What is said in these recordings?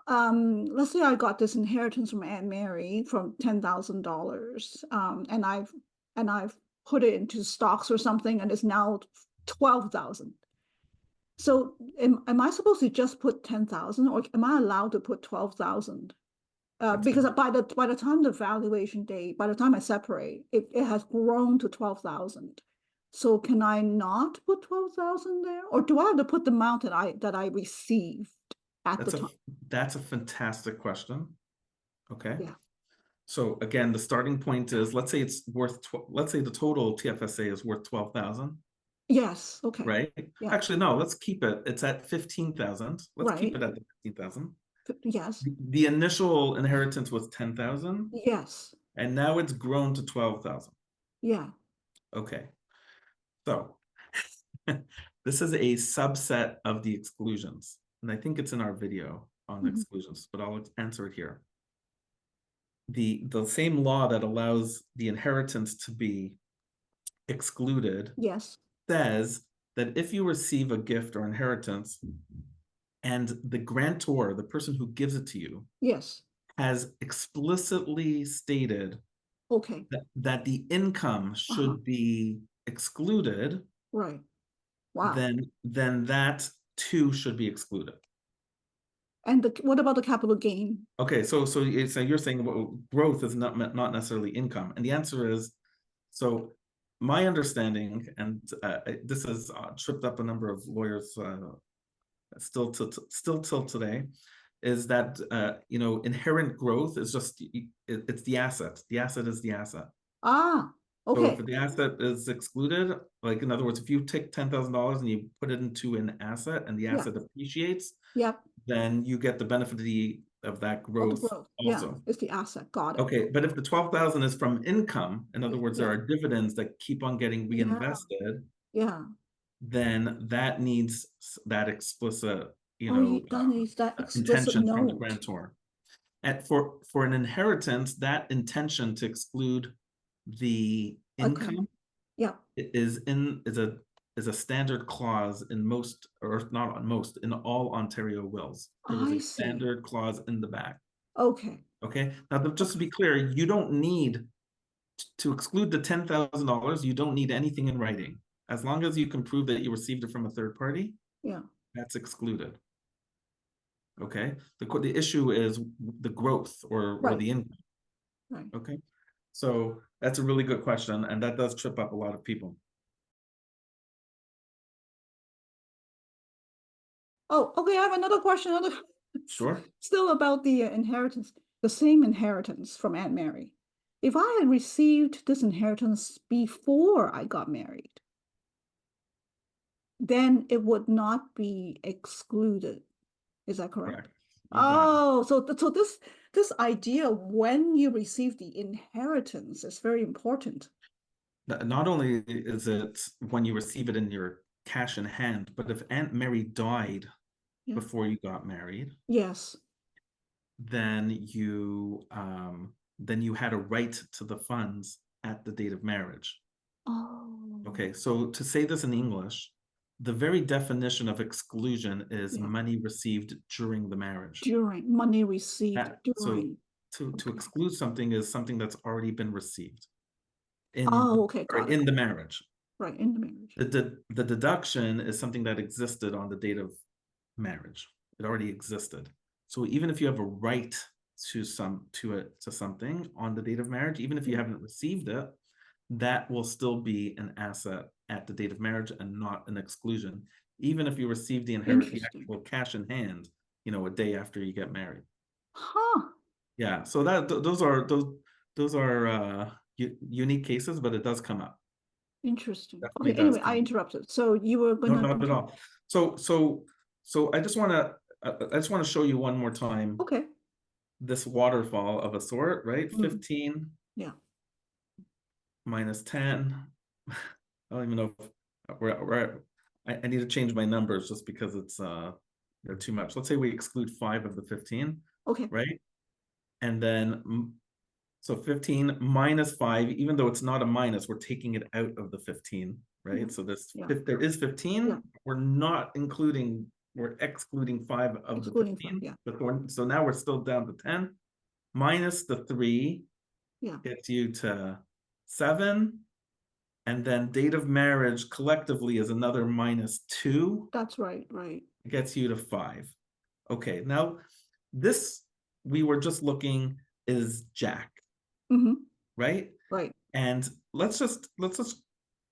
let's say I got this inheritance from Aunt Mary from $10,000, and I've put it into stocks or something, and it's now 12,000. So am I supposed to just put 10,000, or am I allowed to put 12,000? Because by the time the valuation date, by the time I separate, it has grown to 12,000. So can I not put 12,000 there, or do I have to put the amount that I received at the time? That's a fantastic question. Okay. Yeah. So again, the starting point is, let's say it's worth, let's say the total TFSA is worth 12,000. Yes. Okay. Right? Yeah. Actually, no, let's keep it. It's at 15,000. Let's keep Right. it at the 15,000. Yes. The initial inheritance was 10,000, Yes. and now it's grown to 12,000. Yeah. Okay. So this is a subset of the exclusions. And I think it's in our video on the exclusions, but I'll answer it here. The same law that allows the inheritance to be excluded Yes. says that if you receive a gift or inheritance and the grantor, the person who gives it to you, Yes. has explicitly stated Okay. that the income should be excluded, Right. Wow. then that too should be excluded. And what about the capital gain? Okay, so you're saying, well, growth is not necessarily income, and the answer is, so my understanding, and this has tripped up a number of lawyers still till today, is that inherent growth is just it's the asset. The asset is the asset. Ah, So okay. if the asset is excluded, like in other words, if you take $10,000 and you put it into an asset and the Yeah. asset appreciates, Yep. then you get the benefit of that Of the growth growth. Yeah. also. It's the asset. Got it. Okay, but if the 12,000 is from income, in other words, there Yeah. are dividends that keep on getting Yeah. reinvested, Yeah. then that needs that explicit, That needs that explicit intention from the note. grantor. And for an inheritance, that intention to exclude the Okay. income Yeah. is a standard clause in most, or not on most, in all Ontario wills. There is I a see. standard clause in the back. Okay. Okay. Now, just to be clear, you don't need to exclude the $10,000. You don't need anything in writing. As long as you can prove that you received it from a third party, Yeah. that's excluded. Okay. The issue is the growth or the income. Right. Okay. So that's a really good question, and that does trip up a lot of people. Oh, okay. I have another question. Sure. Still about the inheritance, the same inheritance from Aunt Mary. If I had received this inheritance before I got married, then it would not be excluded. Is that correct? Correct. Oh, so this idea when you receive the inheritance is very important. Not only is it when you receive it in your cash in hand, but if Aunt Mary died before you got married, Yes. then you had a right to the funds at the date of marriage. Oh. Okay, so to say this in English, the very definition of exclusion is Yeah. money received during the marriage. During money received during. So to exclude something is something that's already been received Okay, got it. in the marriage. Right, in the marriage. The deduction is something that existed on the date of marriage. It already existed. So even if you have a right to something on the date of marriage, even if you haven't received it, that will still be an asset at the date of marriage and not an exclusion, even if you receive the actual cash in hand, a day after you get married. Huh. Yeah. So those are unique cases, but it does come up. Interesting. Definitely Okay, anyway, does I interrupted. So you were No, gonna not at all. So I just want to show you one more time. Okay. This waterfall of a sort, right? 15. Yeah. Minus 10. I don't even know if I need to change my numbers just because they're too much. Let's say we exclude 5 of the 15. Okay. Right? And then so 15 minus 5, even though it's not a minus, we're taking it out of the 15, right? So there is 15. We're not including we're excluding 5 of Excluding the 5, 15. yeah. But so now we're still down to 10. Minus the 3 Yeah, gets you to 7. And then date of marriage collectively is another minus 2. that's right, right. It gets you to 5. Okay, now this we were just looking is Jack, Mm-hmm, right? right. And let's just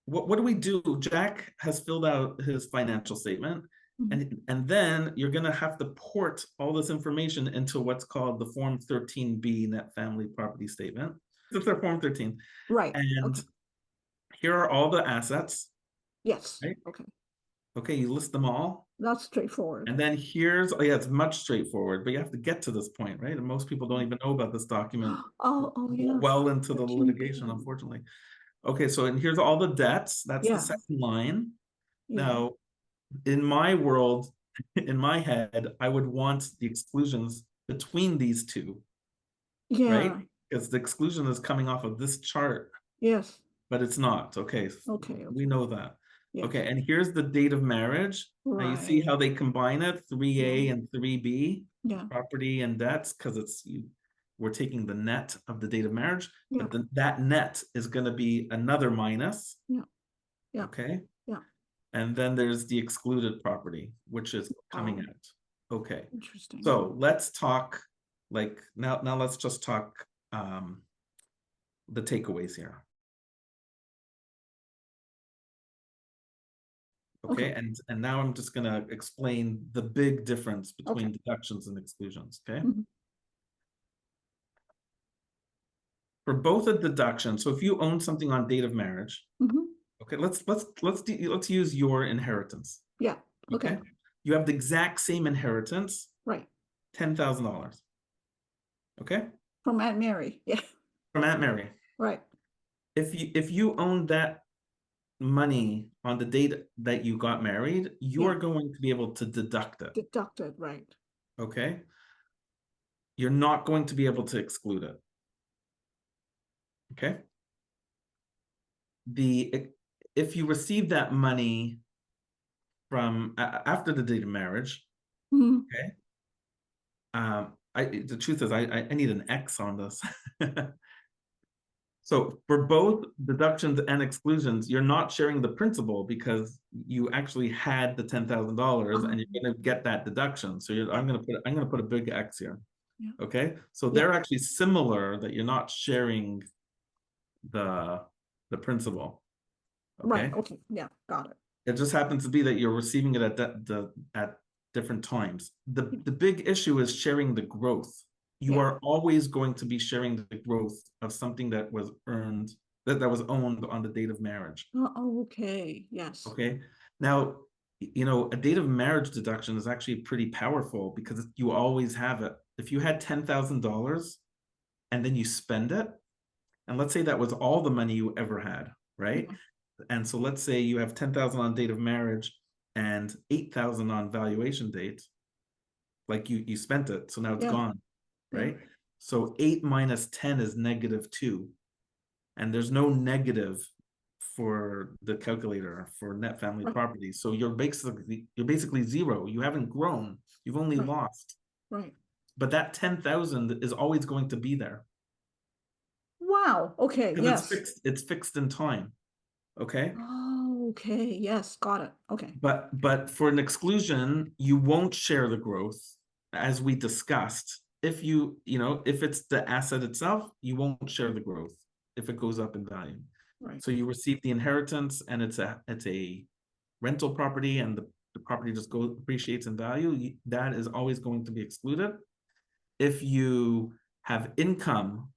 what do we do? Jack has filled out his financial statement, Mhm. and then you're gonna have to port all this information into what's called the Form 13B Net Family Property Statement. It's their Form 13. Right, And okay, here are all the assets, yes, right? okay. Okay, you list them all. That's straightforward. And then here's, oh yeah, it's much straightforward, but you have to get to this point, right? And most people don't even know about this document Oh, yes. well into the 13B. litigation, unfortunately. Okay, so and here's all the debts. That's the Yeah, second line. yeah, Now, in my world, in my head, I would want the exclusions between these two, right? yeah, Because the exclusion is coming off of this chart, yes, but it's not. Okay, okay, we okay, know that. yes, Okay, and here's the date of marriage. Now you see right, how they combine it, 3A yeah, and 3B, yeah, property and debts, because we're taking the net of the date of marriage, yeah, but that net is going to be another minus. yeah, yeah, Okay. yeah. And then there's the excluded property, which is coming Oh, out. Okay. interesting. So let's talk like now let's just talk the takeaways here. Okay, Okay, and now I'm just gonna explain the big difference okay. between deductions and exclusions. Okay. Mhm, For both a deduction, so if you own something on date of marriage, mhm, okay, let's use your inheritance. yeah, okay, Okay. You have the exact same inheritance, right. $10,000. Okay. From Aunt Mary, yeah, From Aunt Mary. right, If you own that money on the date that you got married, you yeah, are going to be able to deduct it. deducted, right. Okay. You're not going to be able to exclude it. Okay. If you receive that money from after the date of marriage, Mhm, okay. The truth is I need an X on this. So for both deductions and exclusions, you're not sharing the principal because you actually had the $10,000 and you're going to get that deduction. So yeah, I'm going to put a big X here. yeah, Okay, so yeah, they're actually similar that you're not sharing the principal. right, Okay, okay, yeah, got it. it just happens to be that you're receiving it at different times. Yeah, The big issue is sharing the growth. You yeah. are always going to be sharing the growth of something that was earned that was owned on the date of marriage. Oh, okay, yes. Okay, now a date of marriage deduction is actually pretty powerful because you always have it. If you had $10,000 and then you spend it, and let's say that was all the money you ever had, right? Yeah, And so let's say you have 10,000 on date of marriage and 8,000 on valuation date, like you spent it, so now it's yeah, gone, yeah, right? So 8 minus 10 is -2, and there's no negative for the calculator for net family right, property. So you're basically zero. You haven't grown. You've only right, lost. right. But that 10,000 is always going to be there Wow, okay, because yes. it's fixed in time. Okay. Oh, okay, yes, got it, okay. But for an exclusion, you won't share the growth as we discussed. If if it's the asset itself, you won't share the growth if it goes up in value. Right, So you receive the inheritance and it's a rental property and the property just appreciates in value, that is always going to be excluded. If you have income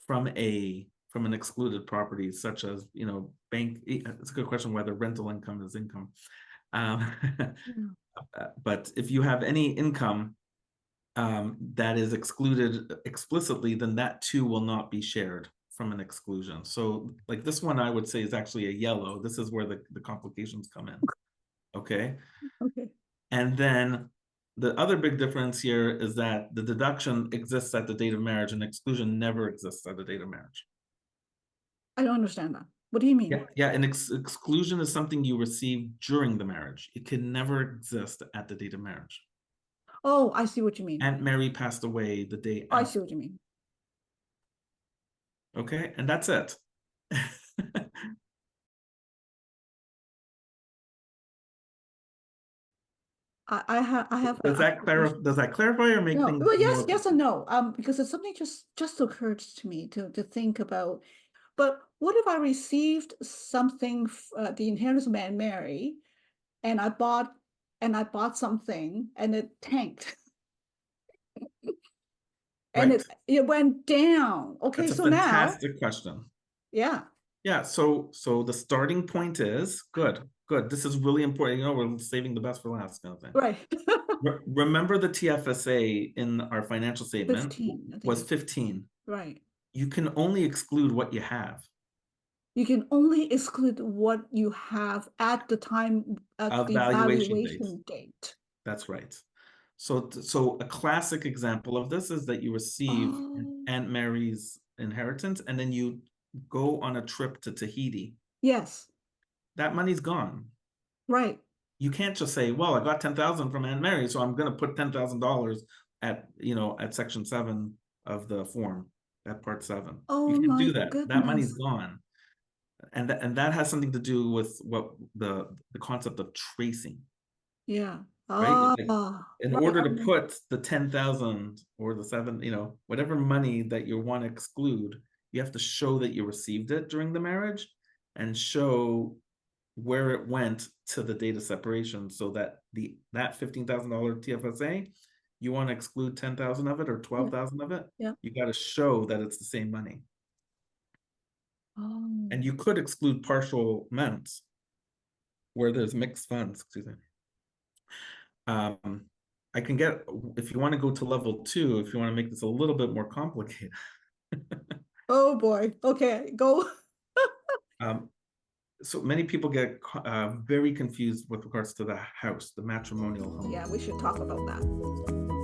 from an excluded property, such as bank, it's a good question whether rental income is income. Um, yeah, but if you have any income that is excluded explicitly, then that too will not be shared from an exclusion. So like this one I would say is actually a yellow. This is where the complications come in. Okay. okay. And then the other big difference here is that the deduction exists at the date of marriage and exclusion never exists at the date of marriage. I don't understand that. What do you mean? Yeah, an exclusion is something you receive during the marriage. It can never exist at the date of marriage. Oh, I see what you mean. Aunt Mary passed away the day I after. see what you mean. Okay, and that's it. I have Does that clarify or make no, things well, more? yes and no. Because it's something just occurred to me to think about. But what if I received something, the inheritance of Aunt Mary, and I bought something and it tanked and Right. it went down. Okay, That's a so now, fantastic question. yeah, Yeah, so the starting point is good. This is really important. You know, we're saving the best for last kind of thing. right. Remember the TFSA in our financial statement 15, I think. was 15. Right. You can only exclude what you have You can only exclude what you have at the time at of the valuation date. valuation date. That's right. So a classic example of this is that you receive Oh, Aunt Mary's inheritance and then you go on a trip to Tahiti. yes, That money's gone. right. You can't just say, well, I got 10,000 from Aunt Mary, so I'm going to put $10,000 at, at section 7 of the form, at part 7. You Oh can't my do that. That money's goodness. gone. And that has something to do with what the concept of tracing, Yeah. right? Ah, Like, in right. order to put the 10,000 or the 7, whatever money that you want to exclude, you have to show that you received it during the marriage and show where it went to the date of separation, so that that $15,000 TFSA, you want to exclude 10,000 of it or 12,000 of it, Yeah. you got to show that it's the same money. Oh. And you could exclude partial amounts where there's mixed funds, excuse me. I can get, if you want to go to level 2, if you want to make this a little bit more complicated. Oh boy. Okay, go. So many people get very confused with regards to the house, the matrimonial home. Yeah, we should talk about that.